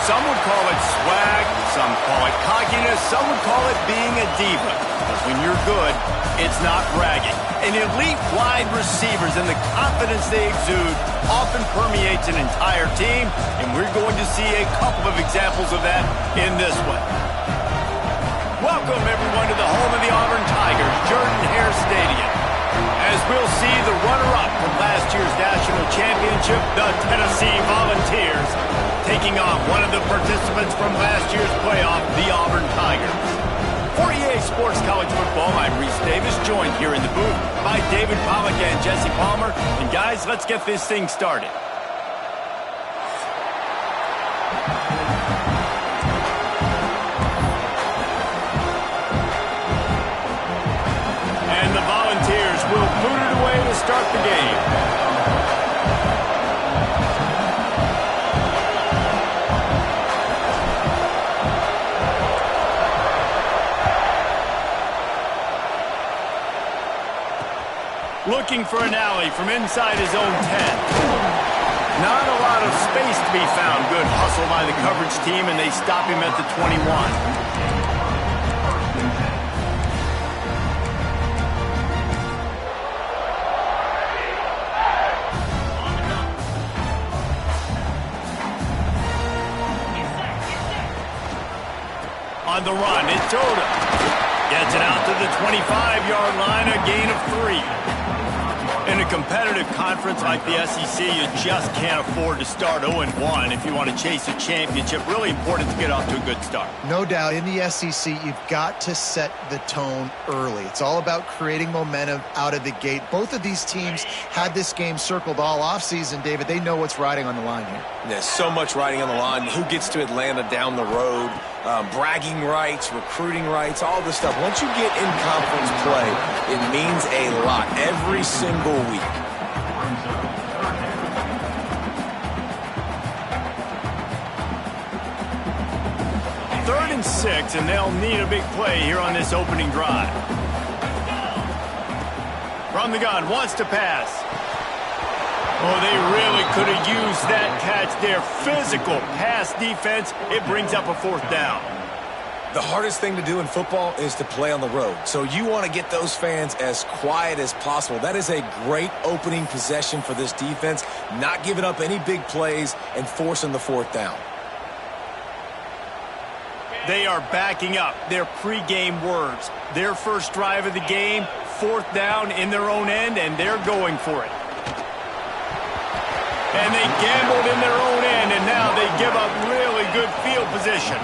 Some would call it swag, some call it cockiness, some would call it being a diva. But when you're good, it's not bragging. And elite wide receivers and the confidence they exude often permeates an entire team, and we're going to see a couple of examples of that in this one. Welcome, everyone, to the home of the Auburn Tigers, Jordan-Hare Stadium. As we'll see the runner-up from last year's national championship, the Tennessee Volunteers, taking on one of the participants from last year's playoff, the Auburn Tigers. For EA Sports College Football, I'm Reese Davis, joined here in the booth by David Pollack and Jesse Palmer. And guys, let's get this thing started. And the Volunteers will boot it away to start the game. Looking for an alley from inside his own 10. Not a lot of space to be found. Good hustle by the coverage team, and they stop him at the 21. On the run, it's Odom. Gets it out to the 25-yard line, a gain of 3. In a competitive conference like the SEC, you just can't afford to start 0-1 if you want to chase a championship. Really important to get off to a good start. No doubt. In the SEC, you've got to set the tone early. It's all about creating momentum out of the gate. Both of these teams had this game circled all offseason, David. They know what's riding on the line here. There's so much riding on the line. Who gets to Atlanta down the road? Bragging rights, recruiting rights, all this stuff. Once you get in conference play, it means a lot every single week. Third and 6, and they'll need a big play here on this opening drive. From the gun, wants to pass. Oh, they really could have used that catch there. Physical pass defense. It brings up a 4th down. The hardest thing to do in football is to play on the road. So you want to get those fans as quiet as possible. That is a great opening possession for this defense. Not giving up any big plays and forcing the 4th down. They are backing up their pregame words. Their first drive of the game, 4th down in their own end, and they're going for it. And they gambled in their own end, and now they give up really good field position.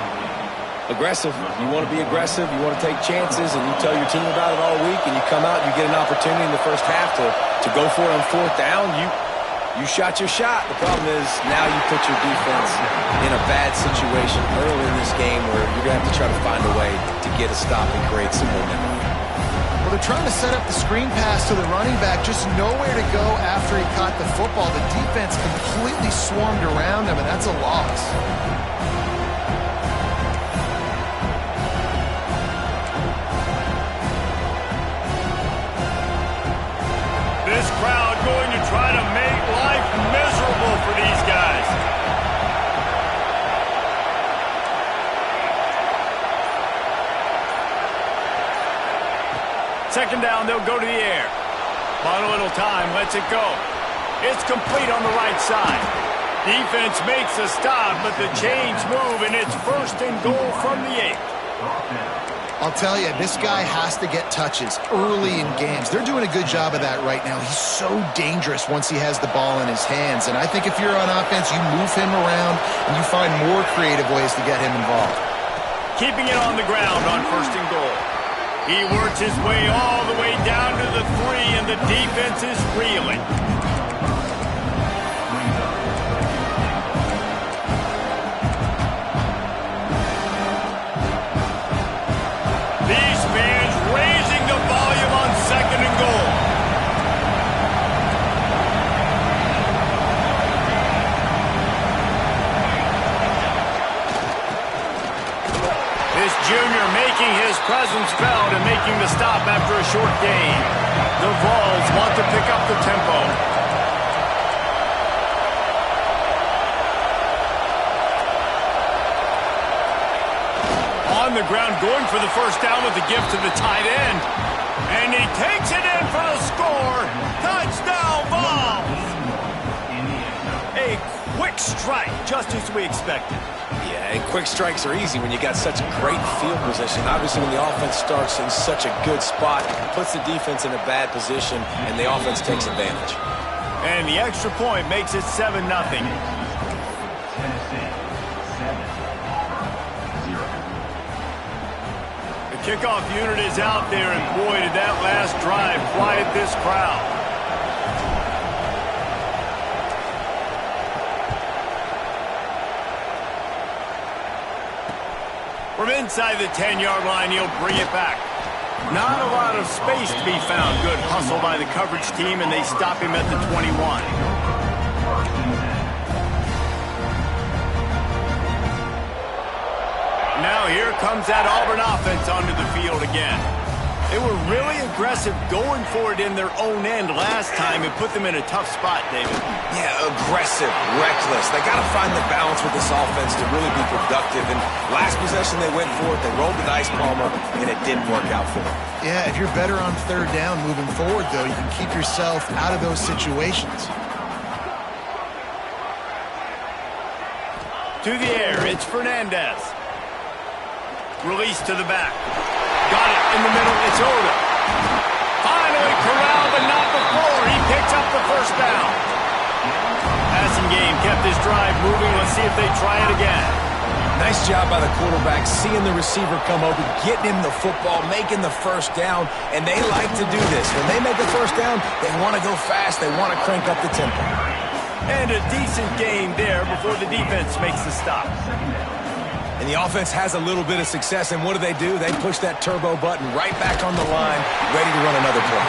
Aggressive. You want to be aggressive. You want to take chances, and you tell your team about it all week, and you come out and you get an opportunity in the first half to go for it on 4th down. You shot your shot. The problem is now you put your defense in a bad situation early in this game where you're going to have to try to find a way to get a stop and create some momentum. Well, they're trying to set up the screen pass to the running back, just nowhere to go after he caught the football. The defense completely swarmed around him, and that's a loss. This crowd going to try to make life miserable for these guys. Second down, they'll go to the air. Bought a little time, lets it go. It's complete on the right side. Defense makes a stop, but the chains move, and it's 1st and goal from the 8. I'll tell you, this guy has to get touches early in games. They're doing a good job of that right now. He's so dangerous once he has the ball in his hands. And I think if you're on offense, you move him around, and you find more creative ways to get him involved. Keeping it on the ground on 1st and goal. He works his way all the way down to the 3, and the defense is reeling. These fans raising the volume on 2nd and goal. This junior making his presence felt and making the stop after a short gain. The Vols want to pick up the tempo. the ground, going for the first down with the gift to the tight end. And he takes it in for the score. Touchdown, Vols! A quick strike, just as we expected. Yeah, and quick strikes are easy when you got such a great field position. Obviously, when the offense starts in such a good spot, it puts the defense in a bad position, and the offense takes advantage. And the extra point makes it 7-0. The kickoff unit is out there, and boy, did that last drive quiet this crowd. From inside the 10-yard line, he'll bring it back. Not a lot of space to be found. Good hustle by the coverage team, and they stop him at the 21. Now here comes that Auburn offense onto the field again. They were really aggressive going for it in their own end last time. It put them in a tough spot, David. Yeah, aggressive, reckless. They got to find the balance with this offense to really be productive. And last possession they went for it, they rolled the dice, Palmer, and it didn't work out for them. Yeah, if you're better on third down moving forward, though, you can keep yourself out of those situations. To the air, it's Fernandez. Release to the back. Got it in the middle, it's Odom. Finally corralled, but not before. He picks up the first down. Passing game kept his drive moving. Let's see if they try it again. Nice job by the quarterback, seeing the receiver come open, getting him the football, making the first down, and they like to do this. When they make a first down, they want to go fast, they want to crank up the tempo. And a decent gain there before the defense makes the stop. And the offense has a little bit of success, and what do? They push that turbo button right back on the line, ready to run another play.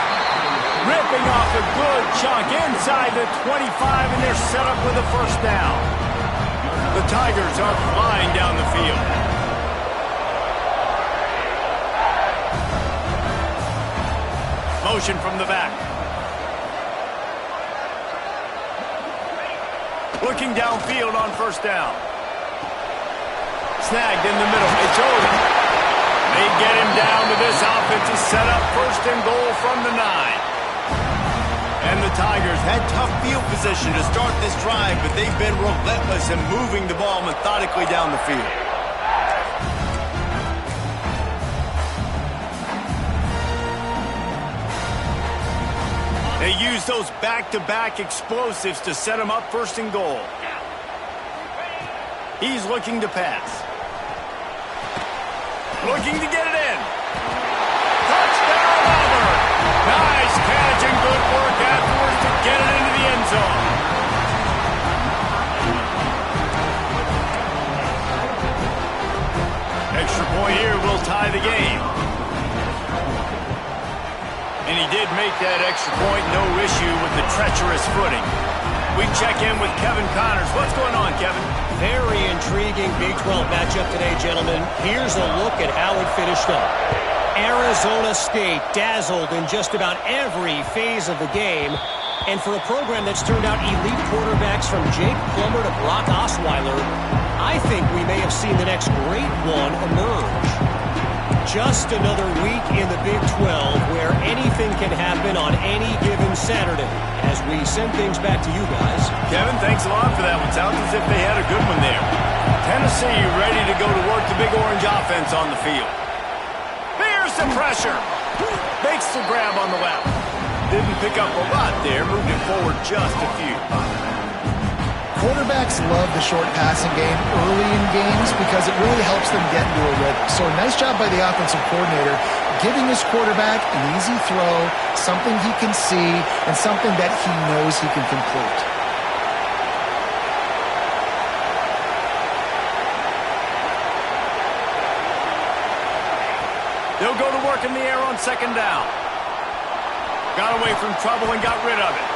Ripping off a good chunk inside the 25, and they're set up with a first down. The Tigers are flying down the field. Motion from the back. Looking downfield on first down. Snagged in the middle. It's Odom. They get him down to this offensive setup. First and goal from the 9. And the Tigers had tough field position to start this drive, but they've been relentless in moving the ball methodically down the field. They use those back-to-back explosives to set them up first and goal. He's looking to pass. Looking to get it in. Touchdown, Auburn. Nice catch and good work afterwards to get it into the end zone. Extra point here will tie the game. And he did make that extra point, no issue with the treacherous footing. We check in with Kevin Connors. What's going on, Kevin? Very intriguing Big 12 matchup today, gentlemen. Here's a look at how it finished up. Arizona State dazzled in just about every phase of the game. And for a program that's turned out elite quarterbacks from Jake Plummer to Brock Osweiler, I think we may have seen the next great one emerge. Just another week in the Big 12 where anything can happen on any given Saturday. As we send things back to you guys. Kevin, thanks a lot for that one. Sounds as if they had a good one there. Tennessee ready to go to work the Big Orange offense on the field. There's the pressure. Makes the grab on the left. Didn't pick up a lot there. Moved it forward just a few. Quarterbacks love the short passing game early in games because it really helps them get into a rhythm. So nice job by the offensive coordinator giving his quarterback an easy throw, something he can see, and something that he knows he can complete. They'll go to work in the air on second down. Got away from trouble and got rid of it.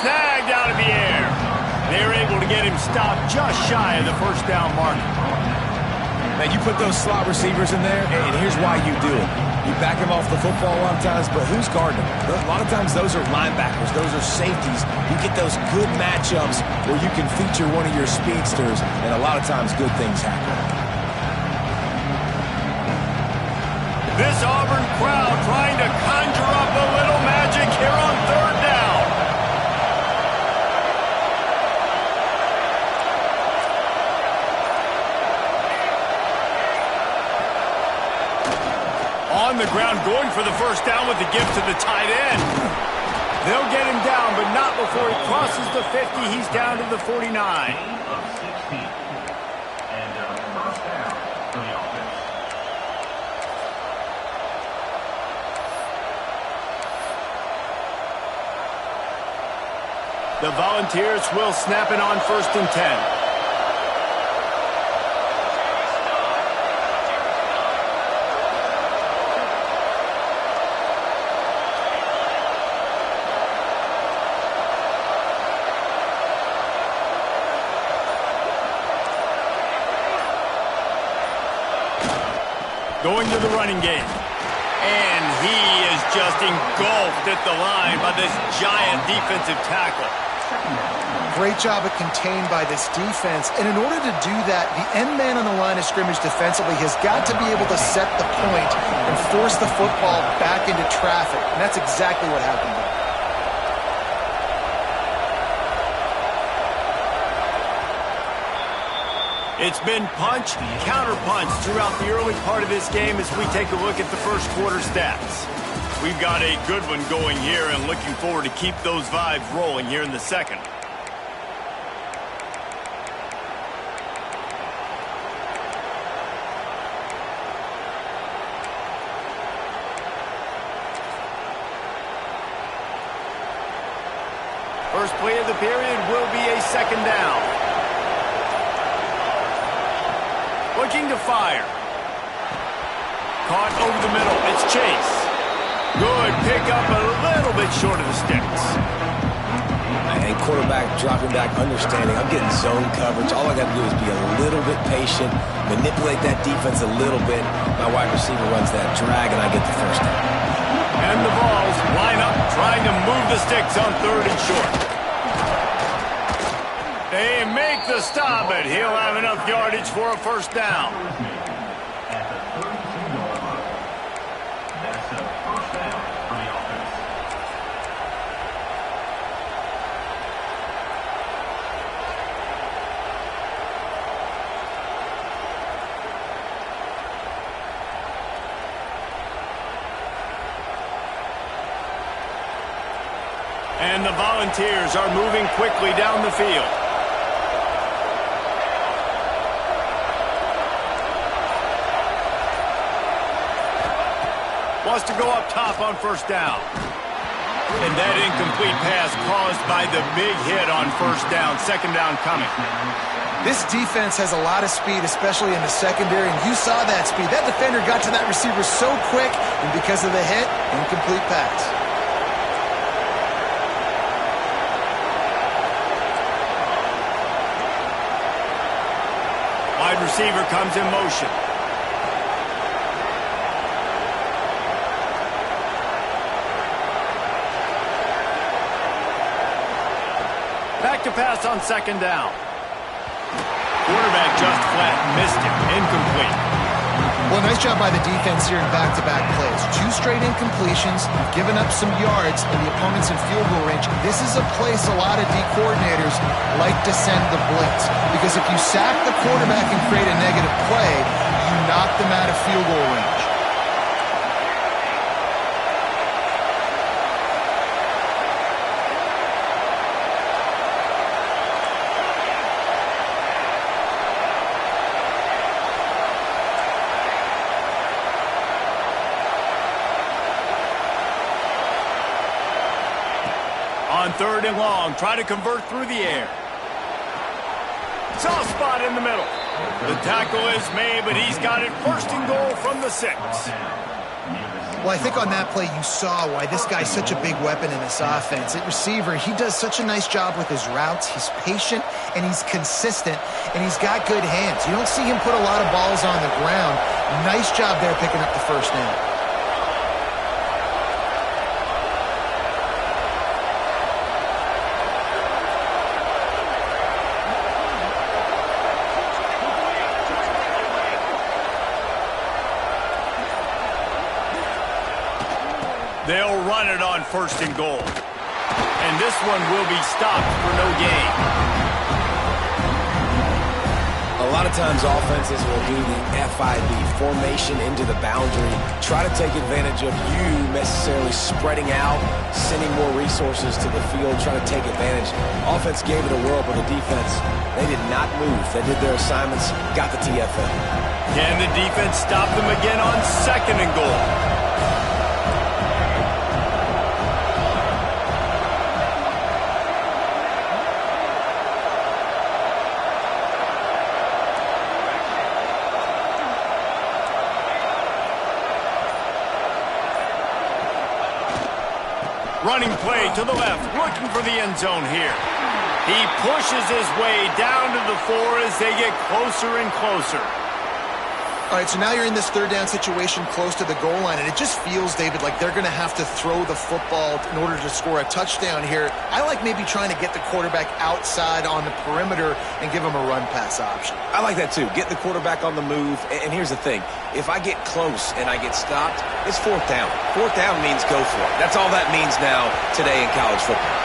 Snagged out of the air. They were able to get him stopped just shy of the first down mark. Now, you put those slot receivers in there, and here's why you do it. You back them off the football a lot of times, but who's guarding them? A lot of times those are linebackers. Those are safeties. You get those good matchups where you can feature one of your speedsters, and a lot of times good things happen. This Auburn crowd trying to conjure up a little magic here on third down. On the ground, going for the first down with the gift to the tight end. They'll get him down, but not before he crosses the 50. He's down to the 49. The Volunteers will snap it on 1st and 10. Going to the running game. And he is just engulfed at the line by this giant defensive tackle. Great job of contained by this defense. And in order to do that, the end man on the line of scrimmage defensively has got to be able to set the point and force the football back into traffic. And that's exactly what happened there. It's been punch, counter-punch throughout the early part of this game as we take a look at the first quarter stats. We've got a good one going here and looking forward to keep those vibes rolling here in the second. First play of the period will be a second down. Looking to fire. Caught over the middle. It's Chase. Good pick up a little bit short of the sticks. And quarterback dropping back, understanding. I'm getting zone coverage. All I got to do is be a little bit patient, manipulate that defense a little bit. My wide receiver runs that drag, and I get the first down. And the balls line up, trying to move the sticks on 3rd and short. They make the stop, but he'll have enough yardage for a first down. And the Volunteers are moving quickly down the field. Wants to go up top on first down. And that incomplete pass caused by the big hit on first down. Second down coming. This defense has a lot of speed, especially in the secondary, and you saw that speed. That defender got to that receiver so quick, and because of the hit, incomplete pass. Wide receiver comes in motion. Back to pass on second down. Quarterback just flat missed it. Incomplete. Well, nice job by the defense here in back-to-back plays. 2 straight incompletions, given up some yards, and the opponent's in field goal range. This is a place a lot of D coordinators like to send the blitz. Because if you sack the quarterback and create a negative play, you knock them out of field goal range. On 3rd and long, try to convert through the air. Soft spot in the middle. The tackle is made, but he's got it 1st and goal from the 6. Well, I think on that play you saw why this guy's such a big weapon in this offense. At receiver, he does such a nice job with his routes. He's patient, and he's consistent, and he's got good hands. You don't see him put a lot of balls on the ground. Nice job there picking up the first down. run it on 1st and goal. And this one will be stopped for no gain. A lot of times offenses will do the FIB, formation into the boundary, try to take advantage of you necessarily spreading out, sending more resources to the field, trying to take advantage. Offense gave it a whirl, but the defense, they did not move. They did their assignments, got the TFL. Can the defense stop them again on 2nd and goal? Running play to the left, looking for the end zone here. He pushes his way down to the 4 as they get closer and closer. All right, so now you're in this 3rd down situation close to the goal line, and it just feels, David, like they're going to have to throw the football in order to score a touchdown here. I like maybe trying to get the quarterback outside on the perimeter and give him a run-pass option. I like that, too. Get the quarterback on the move. And here's the thing. If I get close and I get stopped, it's 4th down. 4th down means go for it. That's all that means now today in college football.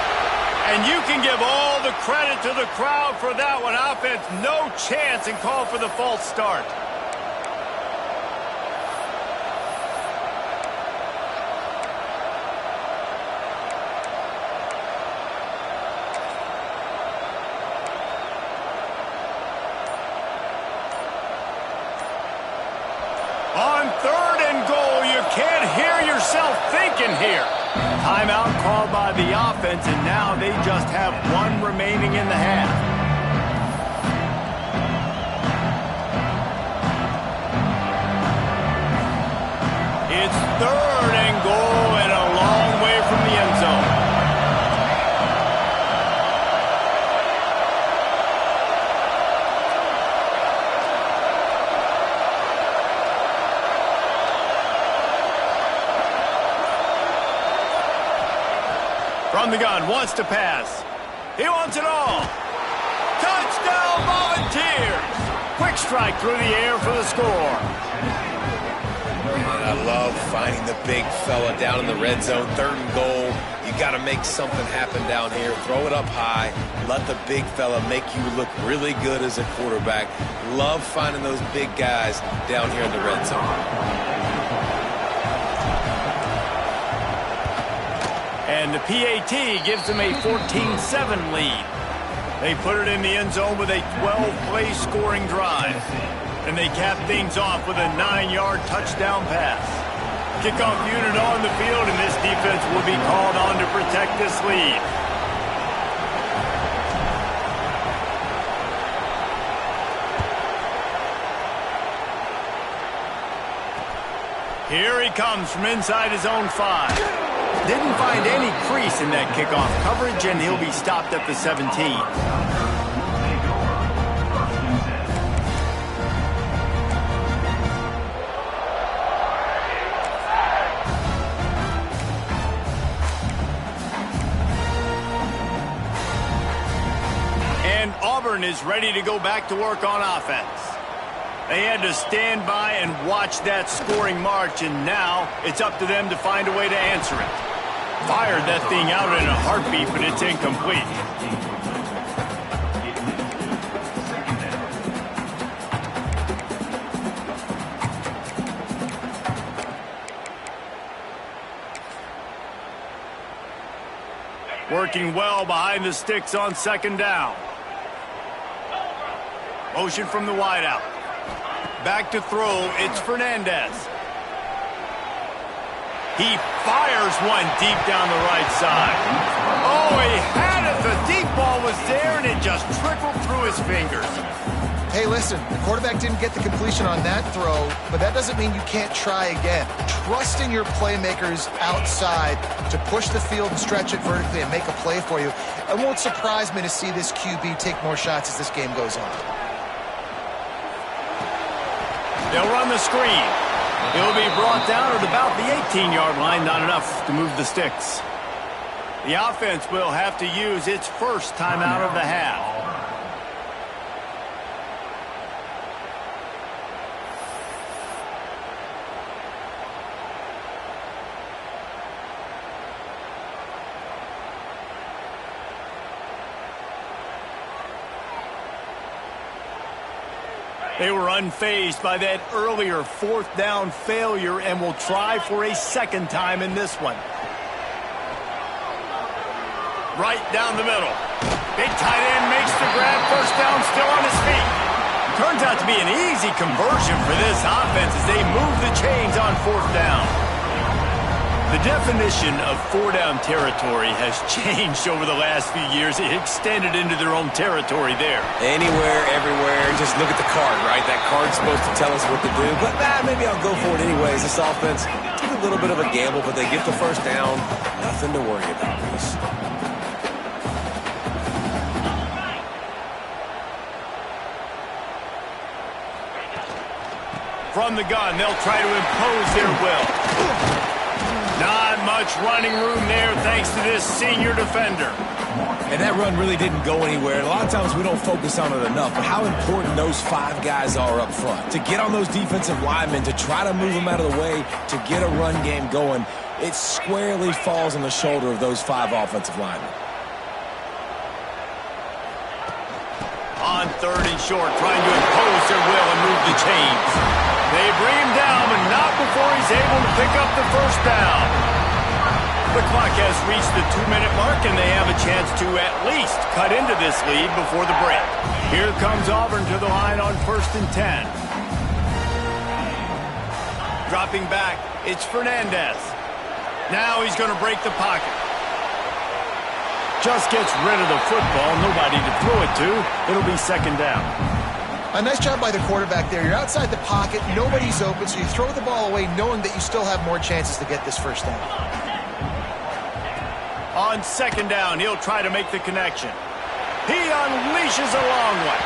And you can give all the credit to the crowd for that one. Offense, no chance, and call for the false start. On 3rd and goal, you can't hear yourself thinking here. Timeout called by the offense, and now they just have 1 remaining in the half. It's 3rd and goal and a long way from the end zone. From the gun, wants to pass. He wants it all. Touchdown Volunteers! Quick strike through the air for the score. And I love finding the big fella down in the red zone. 3rd and goal. You got to make something happen down here. Throw it up high. Let the big fella make you look really good as a quarterback. Love finding those big guys down here in the red zone. And the PAT gives them a 14-7 lead. They put it in the end zone with a 12-play scoring drive. And they cap things off with a 9-yard touchdown pass. Kickoff unit on the field, and this defense will be called on to protect this lead. Here he comes from inside his own 5. Didn't find any crease in that kickoff coverage, and he'll be stopped at the 17. And Auburn is ready to go back to work on offense. They had to stand by and watch that scoring march, and now it's up to them to find a way to answer it. Fired that thing out in a heartbeat, but it's incomplete. Working well behind the sticks on 2nd down. Motion from the wideout. Back to throw, it's Fernandez. He fires one deep down the right side. Oh, he had it. The deep ball was there, and it just trickled through his fingers. Hey, listen, the quarterback didn't get the completion on that throw, but that doesn't mean you can't try again. Trust in your playmakers outside to push the field and stretch it vertically and make a play for you. It won't surprise me to see this QB take more shots as this game goes on. They'll run the screen. He'll be brought down at about the 18-yard line, not enough to move the sticks. The offense will have to use its first timeout of the half. They were unfazed by that earlier fourth down failure and will try for a second time in this one. Right down the middle. Big tight end makes the grab. First down, still on his feet. Turns out to be an easy conversion for this offense as they move the chains on fourth down. The definition of four-down territory has changed over the last few years. It extended into their own territory there. Anywhere, everywhere, just look at the card, right? That card's supposed to tell us what to do, but maybe I'll go for it anyways. This offense took a little bit of a gamble, but they get the first down. Nothing to worry about, Reese. From the gun, they'll try to impose their will. Not much running room there thanks to this senior defender. And that run really didn't go anywhere. A lot of times we don't focus on it enough, but how important those five guys are up front. To get on those defensive linemen, to try to move them out of the way, to get a run game going, it squarely falls on the shoulder of those five offensive linemen. On third and short, trying to impose their will and move the chains. They bring him down, but not before he's able to pick up the first down. The clock has reached the 2-minute mark, and they have a chance to at least cut into this lead before the break. Here comes Auburn to the line on 1st and 10. Dropping back, it's Fernandez. Now he's going to break the pocket. Just gets rid of the football, nobody to throw it to. It'll be second down. A nice job by the quarterback there. You're outside the pocket, nobody's open, so you throw the ball away knowing that you still have more chances to get this first down. On second down, he'll try to make the connection. He unleashes a long one.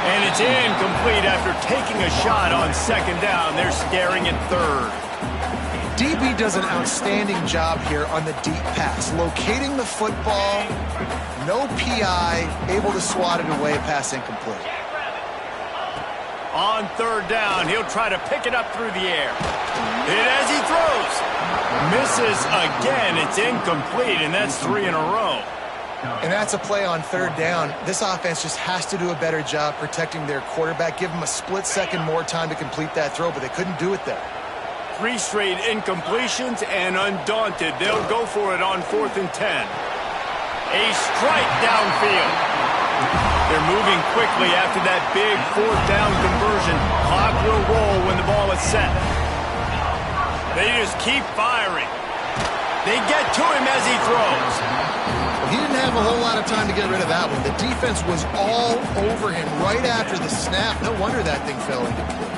And it's incomplete after taking a shot on second down. They're staring at third. DB does an outstanding job here on the deep pass. Locating the football, no PI, able to swat it away, pass incomplete. On third down, he'll try to pick it up through the air. Hit as he throws. Misses again. It's incomplete, and that's 3 in a row. And that's a play on third down. This offense just has to do a better job protecting their quarterback. Give him a split second more time to complete that throw, but they couldn't do it there. 3 straight incompletions, and undaunted, they'll go for it on 4th and 10. A strike downfield. They're moving quickly after that big fourth down conversion. Clock will roll when the ball is set. They just keep firing. They get to him as he throws. Well, he didn't have a whole lot of time to get rid of that one. The defense was all over him right after the snap. No wonder that thing fell incomplete.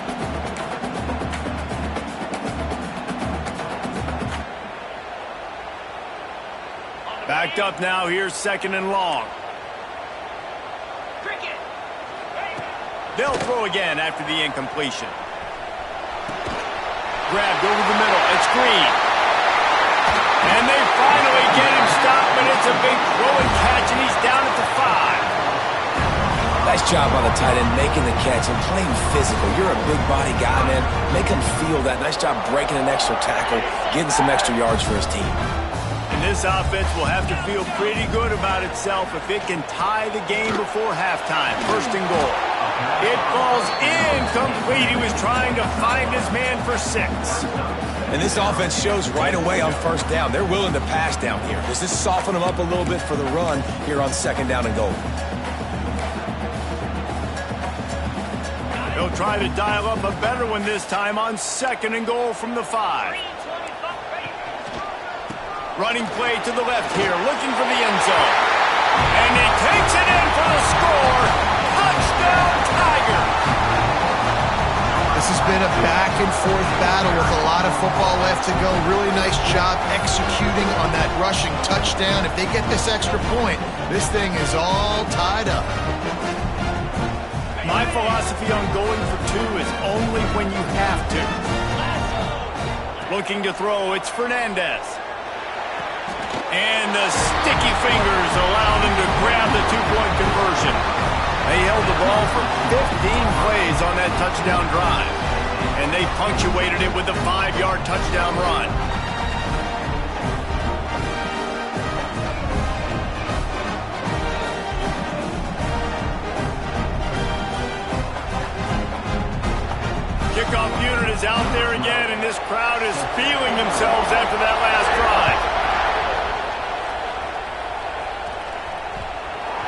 Backed up now. Here's second and long. They'll throw again after the incompletion. Grabbed over the middle. It's Green. And they finally get him stopped, but it's a big throw and catch, and he's down at the 5. Nice job by the tight end making the catch and playing physical. You're a big body guy, man. Make him feel that. Nice job breaking an extra tackle, getting some extra yards for his team. And this offense will have to feel pretty good about itself if it can tie the game before halftime. 1st and goal. It falls incomplete. He was trying to find his man for 6. And this offense shows right away on first down. They're willing to pass down here. Does this soften them up a little bit for the run here on second down and goal? They'll try to dial up a better one this time on 2nd and goal from the 5. Running play to the left here, looking for the end zone. And he takes it in for the score. Touchdown, Tigers! This has been a back-and-forth battle with a lot of football left to go. Really nice job executing on that rushing touchdown. If they get this extra point, this thing is all tied up. My philosophy on going for 2 is only when you have to. Looking to throw, it's Fernandez. And the sticky fingers allow them to grab the 2-point conversion. They held the ball for 15 plays on that touchdown drive. And they punctuated it with a 5-yard touchdown run. playoff unit is out there again, and this crowd is feeling themselves after that last drive.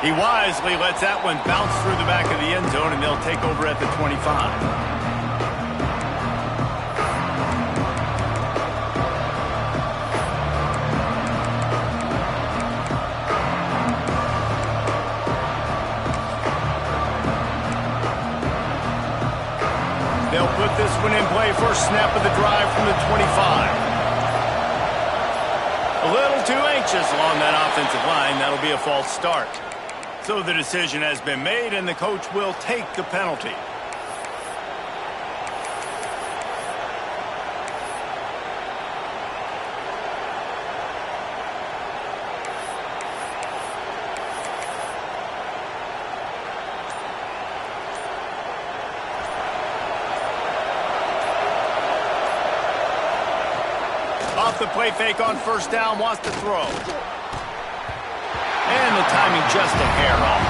He wisely lets that one bounce through the back of the end zone, and they'll take over at the 25. They'll put this one in play. First snap of the drive from the 25. A little too anxious along that offensive line. That'll be a false start. So the decision has been made, and the coach will take the penalty. Off the play fake on first down, wants to throw. And the timing just a hair off.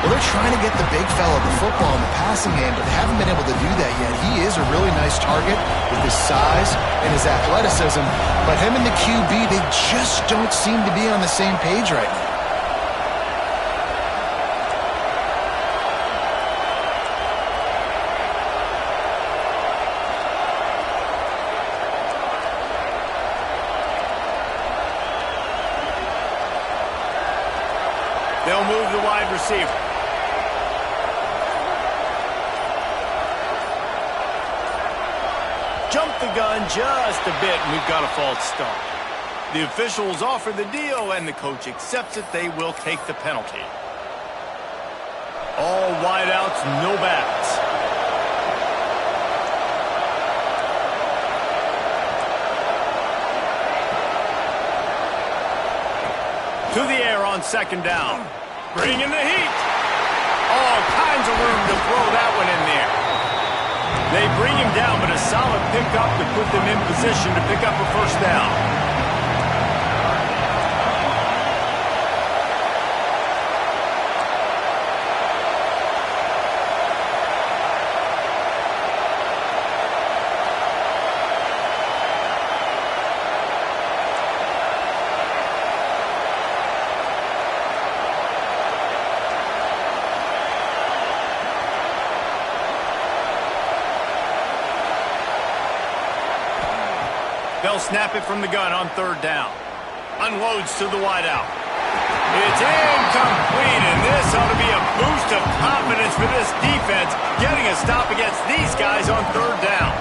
Well, they're trying to get the big fella the football in the passing game, but they haven't been able to do that yet. He is a really nice target with his size and his athleticism, but him and the QB, they just don't seem to be on the same page right now. They'll move the wide receiver. Jump the gun just a bit, and we've got a false start. The officials offer the deal, and the coach accepts it. They will take the penalty. All wideouts, no backs. To the air on second down. Bringing the heat. All kinds of room to throw that one in there. They bring him down, but a solid pickup to put them in position to pick up a first down. They'll snap it from the gun on third down. Unloads to the wideout. It's incomplete, and this ought to be a boost of confidence for this defense, getting a stop against these guys on third down.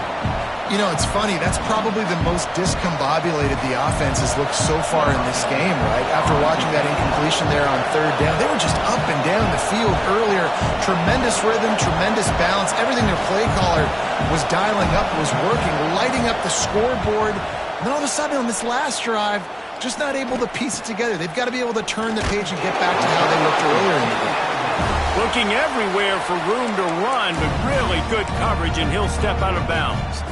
You know, it's funny. That's probably the most discombobulated the offense has looked so far in this game, right? After watching that incompletion there on third down, they were just up and down the field earlier. Tremendous rhythm, tremendous balance. Everything their play caller was dialing up was working, lighting up the scoreboard. And then all of a sudden on this last drive, just not able to piece it together. They've got to be able to turn the page and get back to how they looked earlier in the game. Looking everywhere for room to run, but really good coverage, and he'll step out of bounds.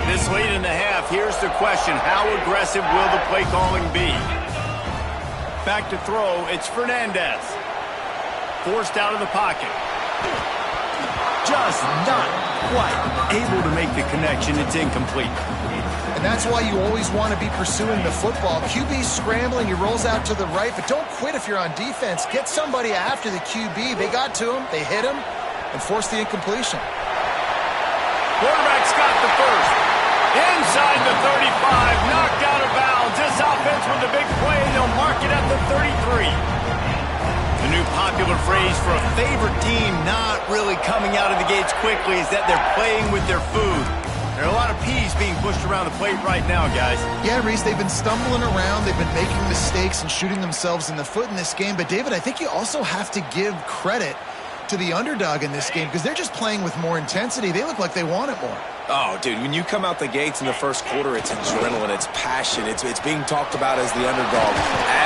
This late in the half, here's the question. How aggressive will the play calling be? Back to throw, it's Fernandez. Forced out of the pocket. Just not quite able to make the connection. It's incomplete. And that's why you always want to be pursuing the football. QB's scrambling, he rolls out to the right, but don't quit if you're on defense. Get somebody after the QB. They got to him, they hit him, and forced the incompletion. Quarterback's got the first. Inside the 35, knocked out of bounds. This offense with a big play, and they'll mark it at the 33. The new popular phrase for a favorite team not really coming out of the gates quickly is that they're playing with their food. There are a lot of peas being pushed around the plate right now, guys. Yeah, Reese, they've been stumbling around. They've been making mistakes and shooting themselves in the foot in this game. But, David, I think you also have to give credit to the underdog in this game because they're just playing with more intensity. They look like they want it more. Oh, dude, when you come out the gates in the first quarter, it's adrenaline, it's passion, it's being talked about as the underdog.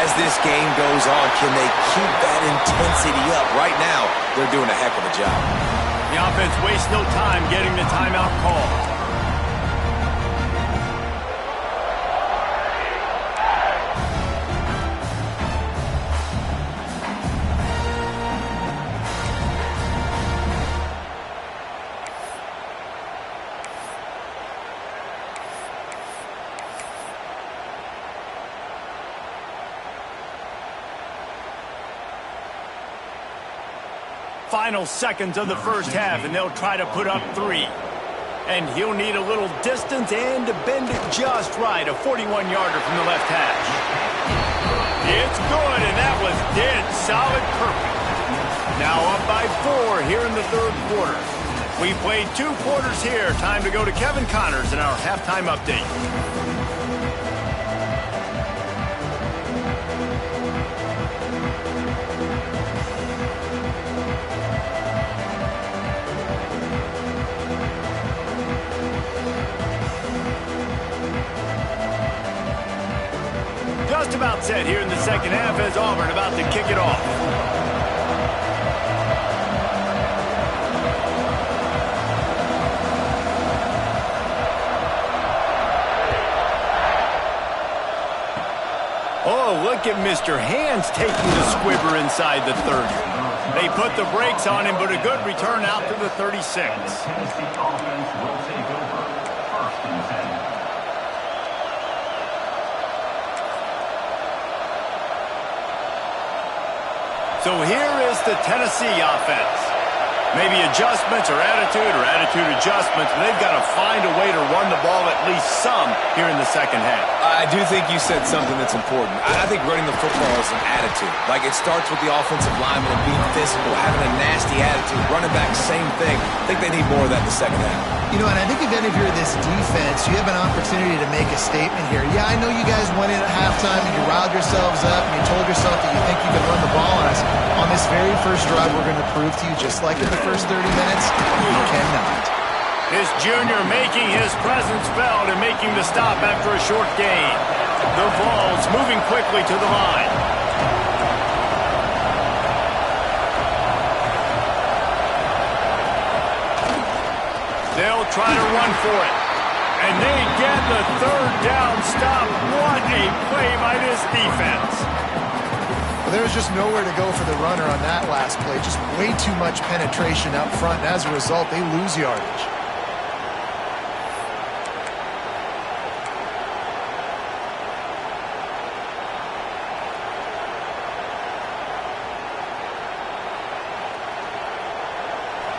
As this game goes on, can they keep that intensity up? Right now, they're doing a heck of a job. The offense wastes no time getting the timeout call. Final seconds of the first half, and they'll try to put up 3. And he'll need a little distance and to bend it just right. A 41-yarder from the left hash. It's good, and that was dead solid perfect. Now up by 4 here in the third quarter. We played 2 quarters here. Time to go to Kevin Connors in our halftime update. Just about set here in the second half as Auburn about to kick it off. Oh, look at Mr. Hands taking the squibber inside the 30. They put the brakes on him, but a good return out to the 36. So here is the Tennessee offense. Maybe adjustments or attitude adjustments, but they've got to find a way to run the ball at least some here in the second half. I do think you said something that's important. I think running the football is an attitude. Like, it starts with the offensive lineman and being physical, having a nasty attitude. Running back, same thing. I think they need more of that in the second half. You know, and I think if any of you are this defense, you have an opportunity to make a statement here. Yeah, I know you guys went in at halftime and you riled yourselves up and you told yourself that you think you can run the ball on us. On this very first drive, we're going to prove to you, just like in the first 30 minutes, you cannot. This junior making his presence felt and making the stop after a short gain. The Vols moving quickly to the line. They'll try to run for it. And they get the third down stop. What a play by this defense. Well, there's just nowhere to go for the runner on that last play. Just way too much penetration up front. And as a result, they lose yardage.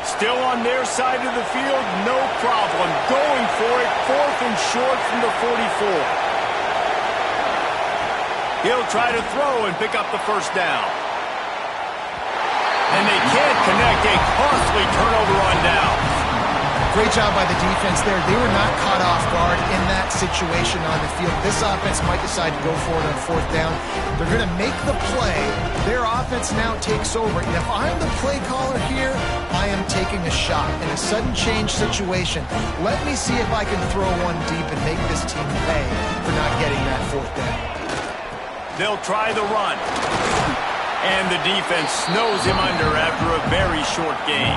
Still on their side of the field, no problem. Going for it, 4th and short from the 44. He'll try to throw and pick up the first down. And they can't connect. A costly turnover on down. Great job by the defense there. They were not caught off guard in that situation on the field. This offense might decide to go for it on 4th down. They're going to make the play. Their offense now takes over. And if I'm the play caller here, I am taking a shot in a sudden change situation. Let me see if I can throw one deep and make this team pay for not getting that 4th down. They'll try the run. And the defense snows him under after a very short gain.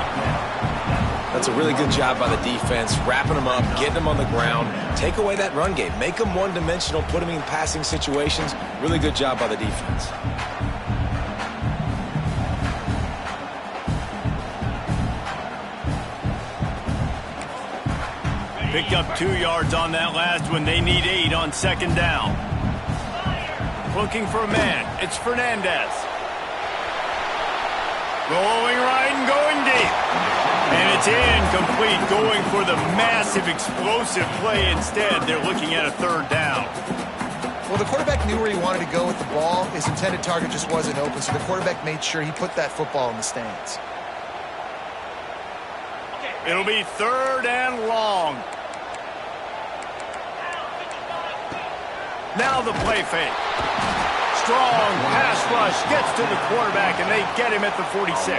That's a really good job by the defense, wrapping them up, getting them on the ground. Take away that run game. Make them one-dimensional, put them in passing situations. Really good job by the defense. Picked up 2 yards on that last one. They need 8 on 2nd down. Looking for a man. It's Fernandez. Rolling right and going deep. And it's incomplete, going for the massive, explosive play instead. They're looking at a 3rd down. Well, the quarterback knew where he wanted to go with the ball. His intended target just wasn't open, so the quarterback made sure he put that football in the stands. It'll be 3rd and long. Now the play fake. Strong pass rush gets to the quarterback, and they get him at the 46.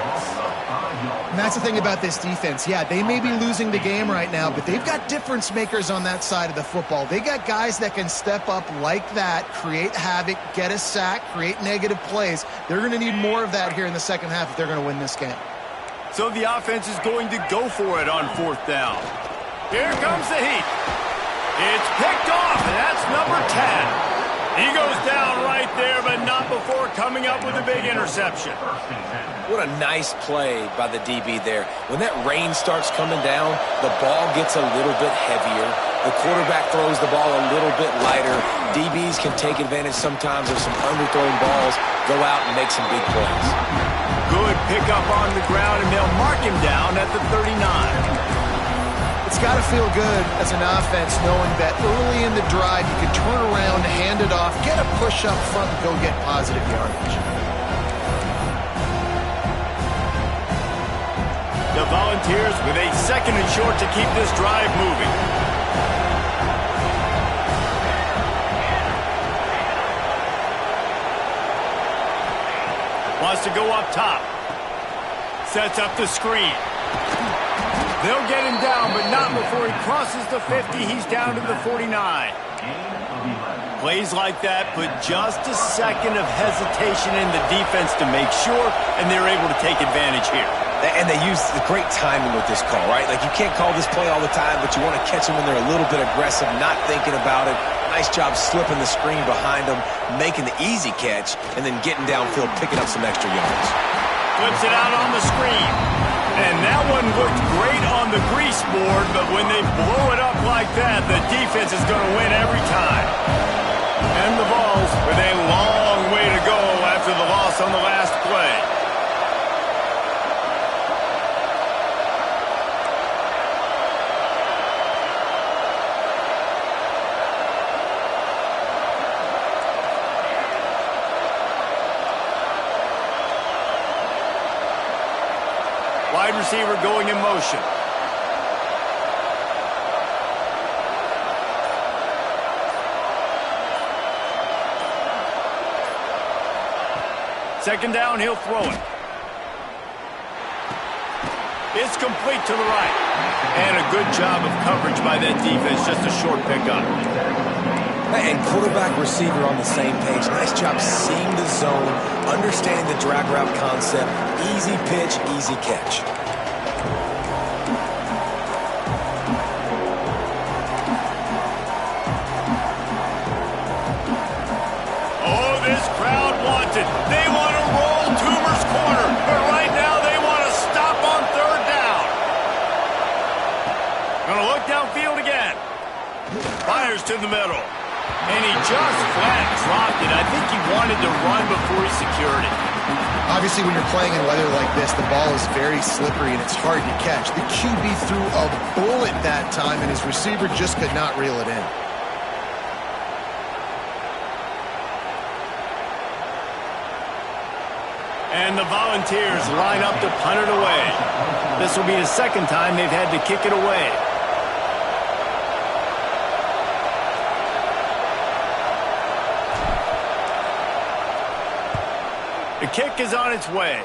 And that's the thing about this defense. Yeah, they may be losing the game right now, but they've got difference makers on that side of the football. They got guys that can step up like that, create havoc, get a sack, create negative plays. They're going to need more of that here in the second half if they're going to win this game. So the offense is going to go for it on 4th down. Here comes the heat. It's picked off, and that's number 10. He goes down right there, but not before coming up with a big interception. What a nice play by the DB there. When that rain starts coming down, the ball gets a little bit heavier. The quarterback throws the ball a little bit lighter. DBs can take advantage sometimes of some underthrown balls, go out and make some big plays. Good pick up on the ground, and they'll mark him down at the 39. It's got to feel good as an offense knowing that early in the drive you can turn around, hand it off, get a push up front, and go get positive yardage. The Volunteers with a 2nd and short to keep this drive moving. Wants to go up top. Sets up the screen. They'll get him down, but not before he crosses the 50. He's down to the 49. Plays like that put just a second of hesitation in the defense to make sure, and they're able to take advantage here. And they use the great timing with this call, right? Like, you can't call this play all the time, but you want to catch them when they're a little bit aggressive, not thinking about it. Nice job slipping the screen behind them, making the easy catch, and then getting downfield, picking up some extra yards. Flips it out on the screen. And that one looked great on the grease board, but when they blow it up like that, the defense is going to win every time. And the Vols with a long way to go after the loss on the last play. Wide receiver going in motion. Second down, he'll throw it. It's complete to the right. And a good job of coverage by that defense, just a short pickup. And quarterback receiver on the same page. Nice job seeing the zone, understanding the drag route concept. Easy pitch, easy catch. Oh, this crowd wants it. They want to roll Toomer's corner, but right now they want to stop on 3rd down. Gonna look downfield again. Fires to the middle. And he just flat dropped it. I think he wanted to run before he secured it. Obviously, when you're playing in weather like this, the ball is very slippery and it's hard to catch. The QB threw a bullet that time, and his receiver just could not reel it in. And the Volunteers line up to punt it away. This will be the 2nd time they've had to kick it away. The kick is on its way.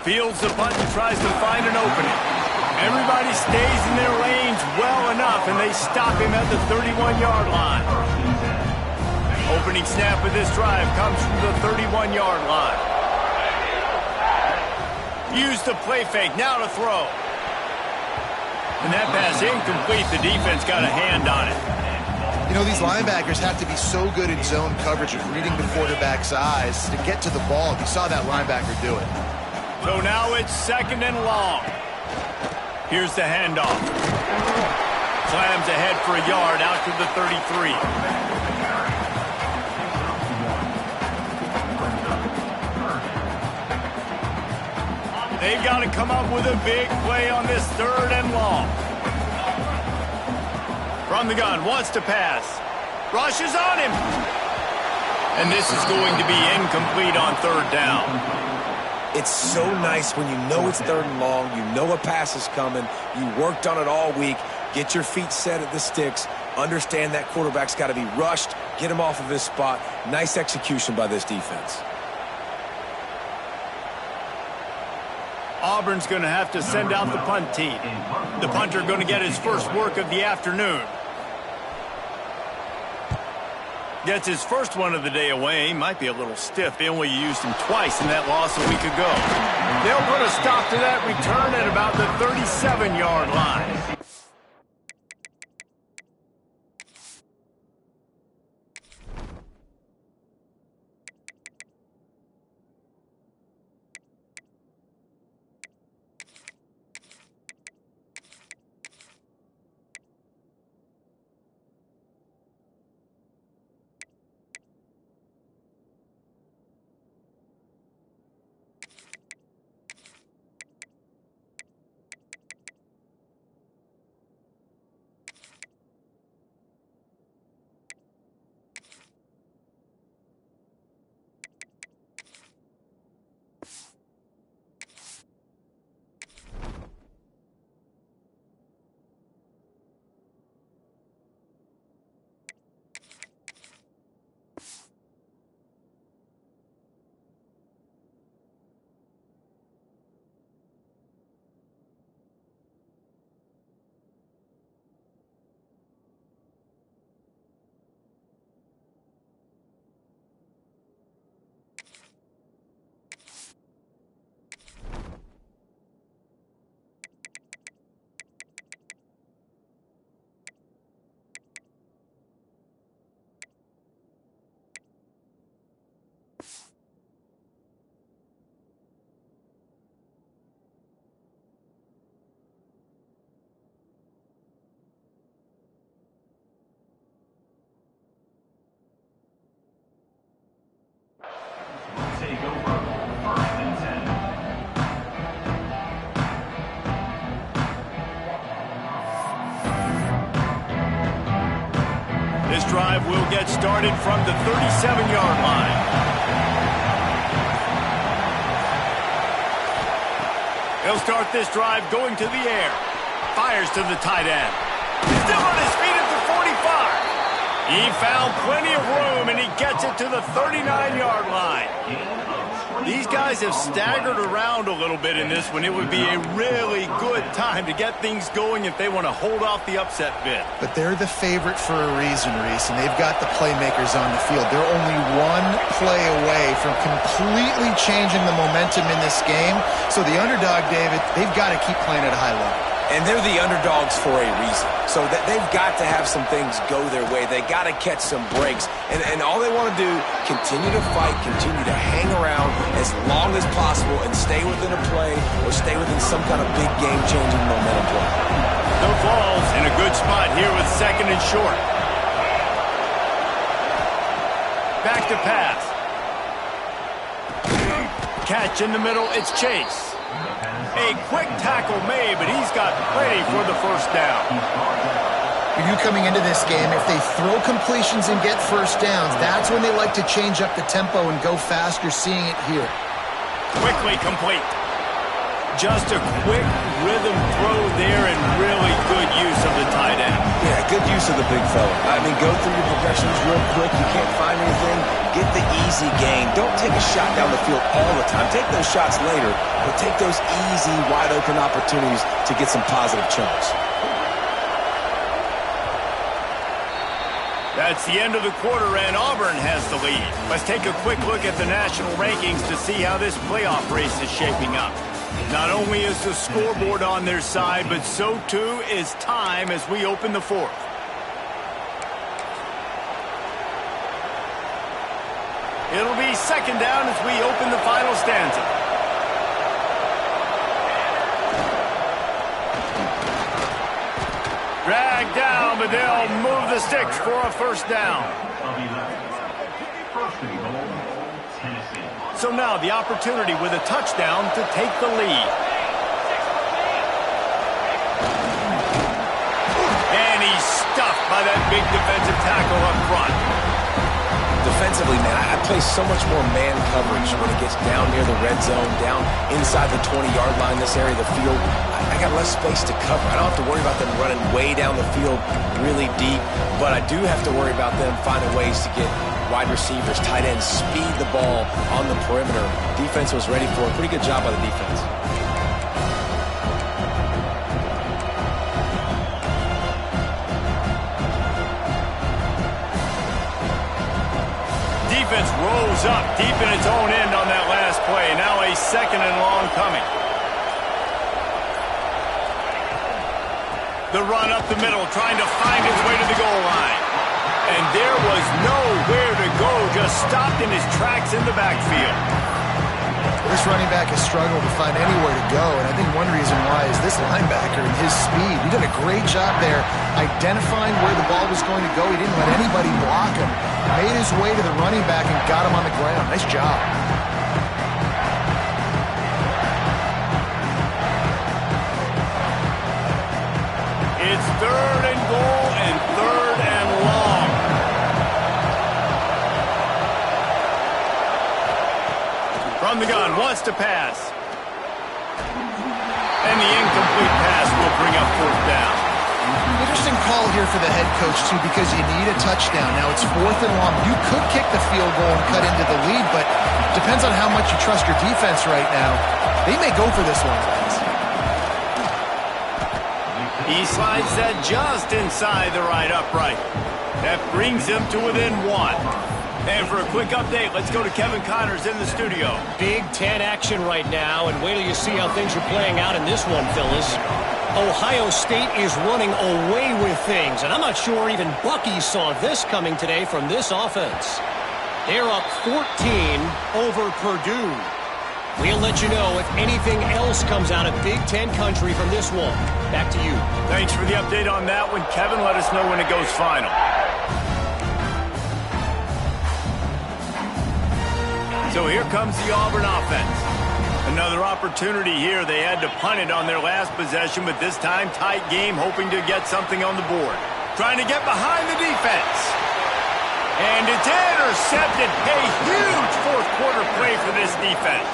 Fields the punt and tries to find an opening. Everybody stays in their lanes well enough, and they stop him at the 31-yard line. Opening snap of this drive comes from the 31-yard line. Use the play fake, now to throw. And that pass incomplete. The defense got a hand on it. You know, these linebackers have to be so good in zone coverage of reading the quarterback's eyes to get to the ball. You saw that linebacker do it. So now it's 2nd and long. Here's the handoff. Slams ahead for a yard out to the 33. They've got to come up with a big play on this 3rd and long. From the gun, wants to pass. Rushes on him. And this is going to be incomplete on 3rd down. It's so nice when you know it's 3rd and long, you know a pass is coming, you worked on it all week, get your feet set at the sticks, understand that quarterback's got to be rushed, get him off of his spot. Nice execution by this defense. Auburn's going to have to send out the punt team. The punter going to get his first work of the afternoon. Gets his first one of the day away. Might be a little stiff. They only used him twice in that loss a week ago. They'll put a stop to that return at about the 37-yard line. started from the 37-yard line. He'll start this drive going to the air. Fires to the tight end. Still on his feet at the 45. He found plenty of room, and he gets it to the 39-yard line. These guys have staggered around a little bit in this one. It would be a really good time to get things going if they want to hold off the upset bid. But they're the favorite for a reason, Reese, and they've got the playmakers on the field. They're only one play away from completely changing the momentum in this game. So the underdog, David, they've got to keep playing at a high level. And they're the underdogs for a reason. So that they've got to have some things go their way. They got to catch some breaks. And all they want to do, continue to fight, continue to hang around as long as possible and stay within a play or stay within some kind of big game-changing momentum play. The Vols in a good spot here with second and short. Back to pass. Catch in the middle, it's Chase. A quick tackle made, but he's got plenty for the first down. For you coming into this game, if they throw completions and get first downs, that's when they like to change up the tempo and go faster, seeing it here. Quickly complete. Just a quick rhythm throw there and really good use of the tight end. Yeah, good use of the big fella. I mean, go through your progressions real quick. You can't find anything. Get the easy gain. Don't take a shot down the field all the time. Take those shots later, but take those easy, wide-open opportunities to get some positive chunks. That's the end of the quarter, and Auburn has the lead. Let's take a quick look at the national rankings to see how this playoff race is shaping up. Not only is the scoreboard on their side, but so too is time as we open the fourth. It'll be second down as we open the final stanza. Drag down, but they'll move the sticks for a first down. So now the opportunity with a touchdown to take the lead. And he's stuffed by that big defensive tackle up front. Defensively, man, I play so much more man coverage when it gets down near the red zone, down inside the 20-yard line, this area of the field. I got less space to cover. I don't have to worry about them running way down the field really deep, but I do have to worry about them finding ways to get wide receivers, tight ends, speed the ball on the perimeter. Defense was ready for it. Pretty good job by the defense. Defense rose up deep in its own end on that last play. Now a second and long coming. The run up the middle, trying to find his way to the goal line. And there was nowhere to go, just stopped in his tracks in the backfield. This running back has struggled to find anywhere to go, and I think one reason why is this linebacker and his speed. He did a great job there identifying where the ball was going to go. He didn't let anybody block him. Made his way to the running back and got him on the ground. Nice job. It's third and goal and third and long. From the gun, wants to pass. And the incomplete pass will bring up fourth down. Interesting call here for the head coach, too, because you need a touchdown. Now it's fourth and long. You could kick the field goal and cut into the lead, but depends on how much you trust your defense right now. They may go for this one, guys. He slides that just inside the right upright. That brings him to within one. And for a quick update, let's go to Kevin Connors in the studio. Big Ten action right now, and wait till you see how things are playing out in this one, Phyllis. Ohio State is running away with things, and I'm not sure even Bucky saw this coming today from this offense. They're up 14 over Purdue. We'll let you know if anything else comes out of Big Ten country from this one. Back to you. Thanks for the update on that one, Kevin. Let us know when it goes final. So here comes the Auburn offense. Another opportunity here. They had to punt it on their last possession, but this time tight game, hoping to get something on the board. Trying to get behind the defense. And it's intercepted. A huge fourth quarter play for this defense.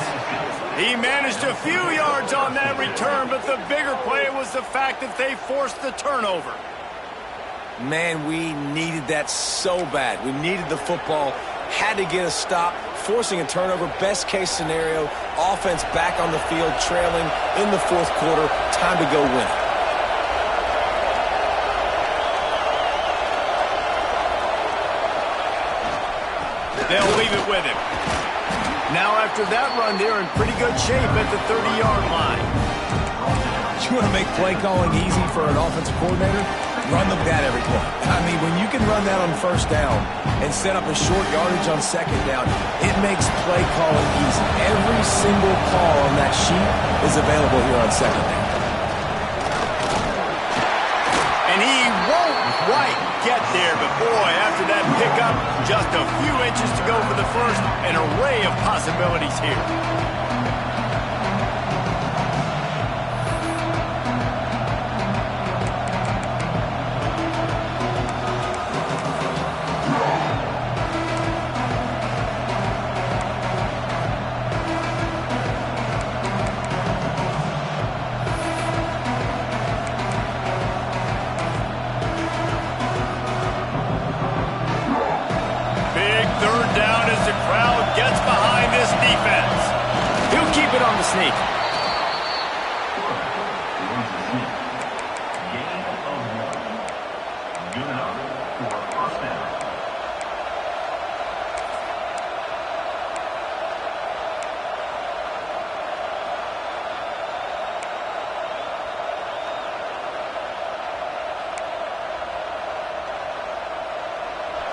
He managed a few yards on that return, but the bigger play was the fact that they forced the turnover. Man, we needed that so bad. We needed the football, had to get a stop, forcing a turnover. Best case scenario, offense back on the field, trailing in the fourth quarter. Time to go win it. They'll leave it with him. Now after that run, they're in pretty good shape at the 30-yard line. You want to make play calling easy for an offensive coordinator? Run them that every play. I mean, when you can run that on first down and set up a short yardage on second down, it makes play calling easy. Every single call on that sheet is available here on second down. And he won't quite get there, but boy, after that pickup, just a few inches to go for the first. An array of possibilities here. Sneak.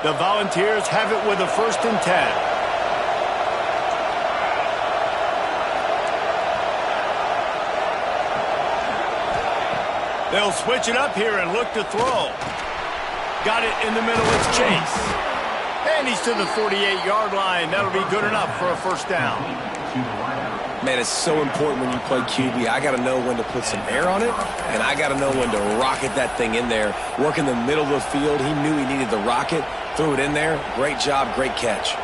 The Volunteers have it with a 1st and 10. They'll switch it up here and look to throw. Got it in the middle. It's Chase. And he's to the 48-yard line. That'll be good enough for a 1st down. Man, it's so important when you play QB. I got to know when to put some air on it, and I got to know when to rocket that thing in there. Work in the middle of the field. He knew he needed the rocket. Threw it in there. Great job, great catch.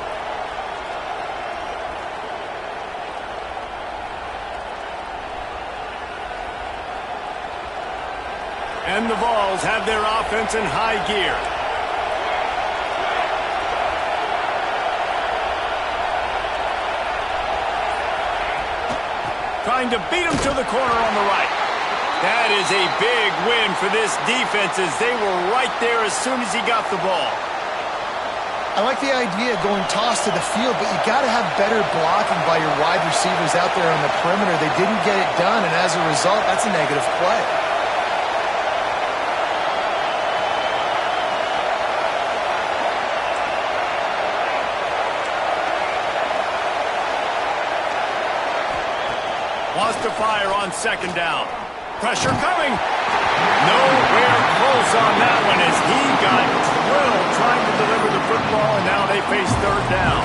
And the Vols have their offense in high gear. Trying to beat him to the corner on the right. That is a big win for this defense as they were right there as soon as he got the ball. I like the idea of going toss to the field, but you got to have better blocking by your wide receivers out there on the perimeter. They didn't get it done, and as a result, that's a negative play. Wants to fire on 2nd down. Pressure coming. Nowhere close on that one as he got drilled trying to deliver the football, and now they face 3rd down.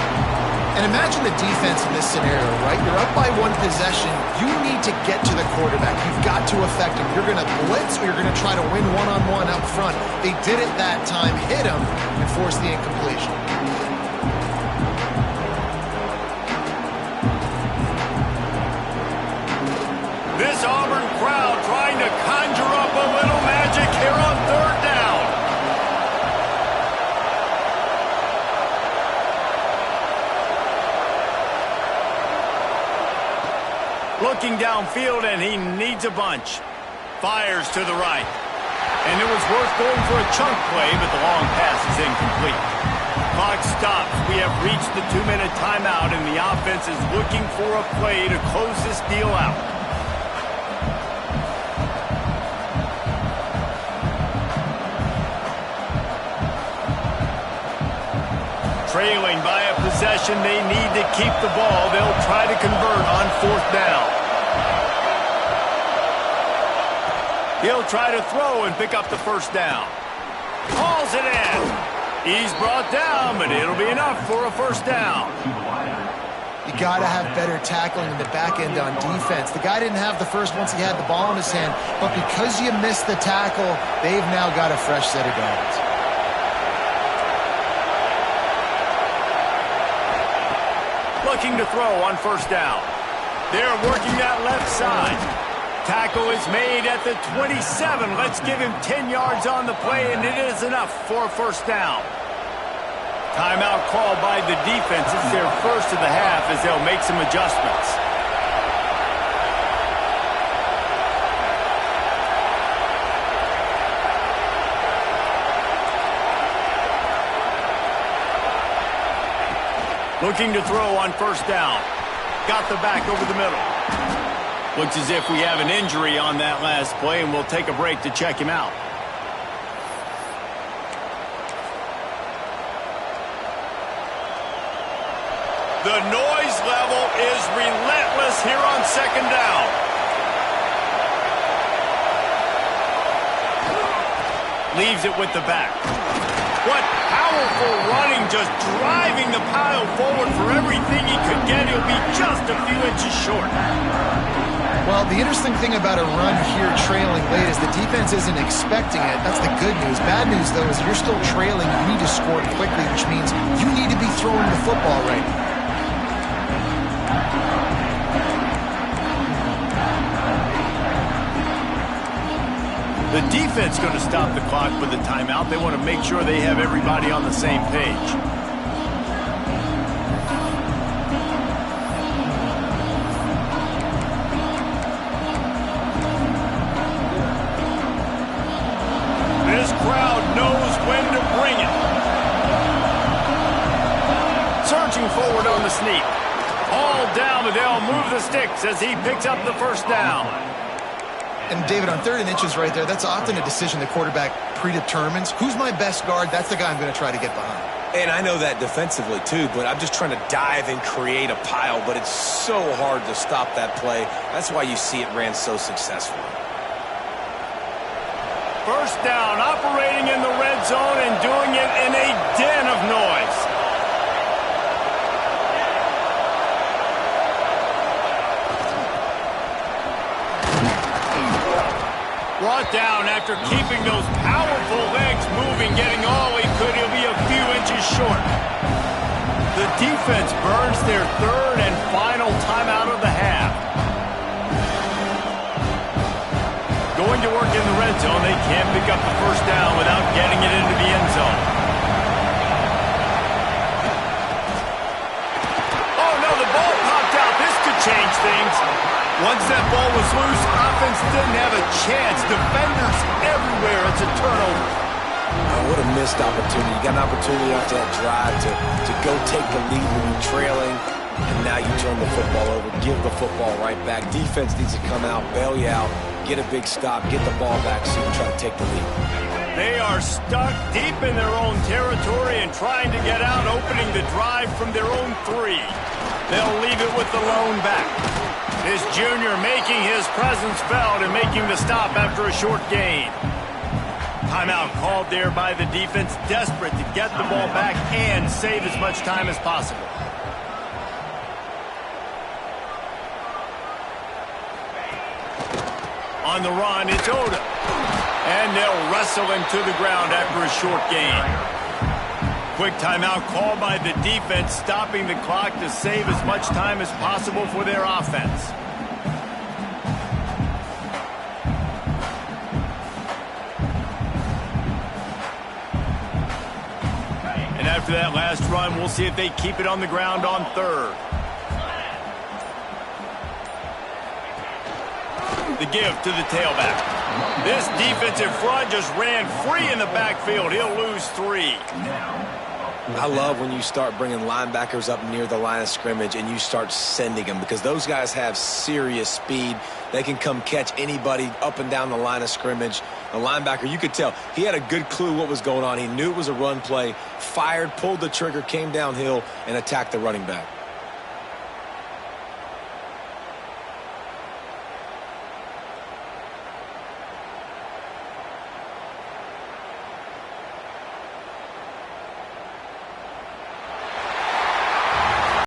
And imagine the defense in this scenario, right? You're up by 1 possession. You need to get to the quarterback. You've got to affect him. You're going to blitz or you're going to try to win one-on-one up front. They did it that time, hit him, and forced the incompletion. This Auburn crowd trying to conjure up a little magic here on 3rd down. Looking downfield, and he needs a bunch. Fires to the right. And it was worth going for a chunk play, but the long pass is incomplete. Clock stops. We have reached the 2-minute timeout, and the offense is looking for a play to close this deal out. Trailing by a possession, they need to keep the ball. They'll try to convert on 4th down. He'll try to throw and pick up the 1st down. Hauls it in. He's brought down, but it'll be enough for a 1st down. You got to have better tackling in the back end on defense. The guy didn't have the first once he had the ball in his hand, but because you missed the tackle, they've now got a fresh set of downs. looking to throw on first down. They're working that left side. Tackle is made at the 27. Let's give him 10 yards on the play, and it is enough for a first down. Timeout called by the defense. It's their first of the half as they'll make some adjustments. Looking to throw on first down. Got the back over the middle. Looks as if we have an injury on that last play, and we'll take a break to check him out. The noise level is relentless here on second down. Leaves it with the back. What powerful running, just driving the pile forward for everything he could get. He'll be just a few inches short. Well, the interesting thing about a run here trailing late is the defense isn't expecting it. That's the good news. Bad news, though, is you're still trailing. You need to score quickly, which means you need to be throwing the football right now. The defense going to stop the clock with the timeout. They want to make sure they have everybody on the same page. This crowd knows when to bring it. Searching forward on the sneak. All down, but they'll move the sticks as he picks up the first down. And, David, on 3rd and inches right there, that's often a decision the quarterback predetermines. Who's my best guard? That's the guy I'm going to try to get behind. And I know that defensively, too, but I'm just trying to dive and create a pile, but it's so hard to stop that play. That's why you see it ran so successfully. First down, operating in the red zone and doing it in a den of noise. Brought down after keeping those powerful legs moving, getting all he could. He'll be a few inches short. The defense burns their 3rd and final timeout of the half. Going to work in the red zone. They can't pick up the first down without getting it into the end zone. Oh, no, the ball popped out. This could change things. Once that ball was loose, offense didn't have a chance. Defenders everywhere. It's a turnover. Oh, what a missed opportunity. You got an opportunity after that drive to go take the lead when you're trailing, and now you turn the football over, give the football right back. Defense needs to come out, bail you out, get a big stop, get the ball back so you can try to take the lead. They are stuck deep in their own territory and trying to get out, opening the drive from their own 3. They'll leave it with the lone back. This junior making his presence felt and making the stop after a short gain. Timeout called there by the defense, desperate to get the ball back and save as much time as possible. On the run, it's Oda. And they'll wrestle him to the ground after a short gain. Quick timeout called by the defense, stopping the clock to save as much time as possible for their offense. And after that last run, we'll see if they keep it on the ground on 3rd. The give to the tailback. This defensive front just ran free in the backfield. He'll lose 3. I love when you start bringing linebackers up near the line of scrimmage and you start sending them, because those guys have serious speed. They can come catch anybody up and down the line of scrimmage. The linebacker, you could tell, he had a good clue what was going on. He knew it was a run play, fired, pulled the trigger, came downhill, and attacked the running back.